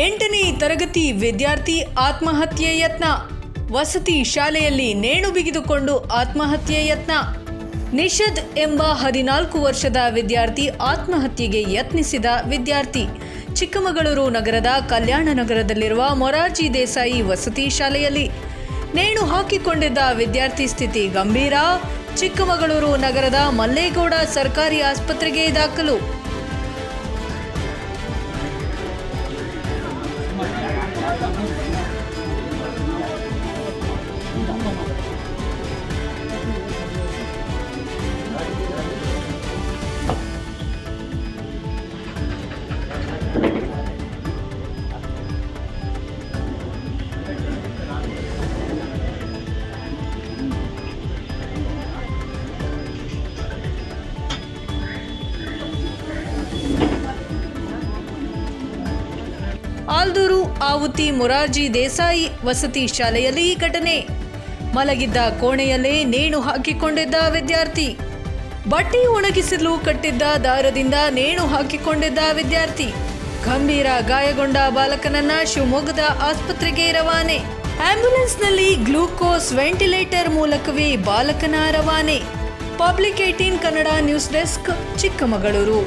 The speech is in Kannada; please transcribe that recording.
8ನೇ ತರಗತಿ ವಿದ್ಯಾರ್ಥಿ ಆತ್ಮಹತ್ಯೆ ಯತ್ನ. ವಸತಿ ಶಾಲೆಯಲ್ಲಿ ನೇಣು ಬಿಗಿದುಕೊಂಡು ಆತ್ಮಹತ್ಯೆ ಯತ್ನ. ನಿಷದ್ ಎಂಬ 14 ವರ್ಷದ ವಿದ್ಯಾರ್ಥಿ ಆತ್ಮಹತ್ಯೆಗೆ ಯತ್ನಿಸಿದ ವಿದ್ಯಾರ್ಥಿ. ಚಿಕ್ಕಮಗಳೂರು ನಗರದ ಕಲ್ಯಾಣ ನಗರದಲ್ಲಿರುವ ಮೊರಾರ್ಜಿ ದೇಸಾಯಿ ವಸತಿ ಶಾಲೆಯಲ್ಲಿ ನೇಣು ಹಾಕಿಕೊಂಡಿದ್ದ ವಿದ್ಯಾರ್ಥಿ ಸ್ಥಿತಿ ಗಂಭೀರ. ಚಿಕ್ಕಮಗಳೂರು ನಗರದ ಮಲ್ಲೇಗೌಡ ಸರ್ಕಾರಿ ಆಸ್ಪತ್ರೆಗೆ ದಾಖಲು. ಆಲ್ದೂರು ಆವುತಿ ಮೊರಾರ್ಜಿ ದೇಸಾಯಿ ವಸತಿ ಶಾಲೆಯಲ್ಲಿ ಈ ಘಟನೆ. ಮಲಗಿದ್ದ ಕೋಣೆಯಲ್ಲೇ ನೇಣು ಹಾಕಿಕೊಂಡಿದ್ದ ವಿದ್ಯಾರ್ಥಿ. ಬಟ್ಟೆ ಒಣಗಿಸಲು ಕಟ್ಟಿದ್ದ ದಾರದಿಂದ ನೇಣು ಹಾಕಿಕೊಂಡಿದ್ದ ವಿದ್ಯಾರ್ಥಿ. ಗಂಭೀರ ಗಾಯಗೊಂಡ ಬಾಲಕನನ್ನ ಶಿವಮೊಗ್ಗದ ಆಸ್ಪತ್ರೆಗೆ ರವಾನೆ. ಆಂಬ್ಯುಲೆನ್ಸ್ನಲ್ಲಿ ಗ್ಲೂಕೋಸ್ ವೆಂಟಿಲೇಟರ್ ಮೂಲಕವೇ ಬಾಲಕನ ರವಾನೆ. Public 18 Kannada news desk, Chikkamagaluru.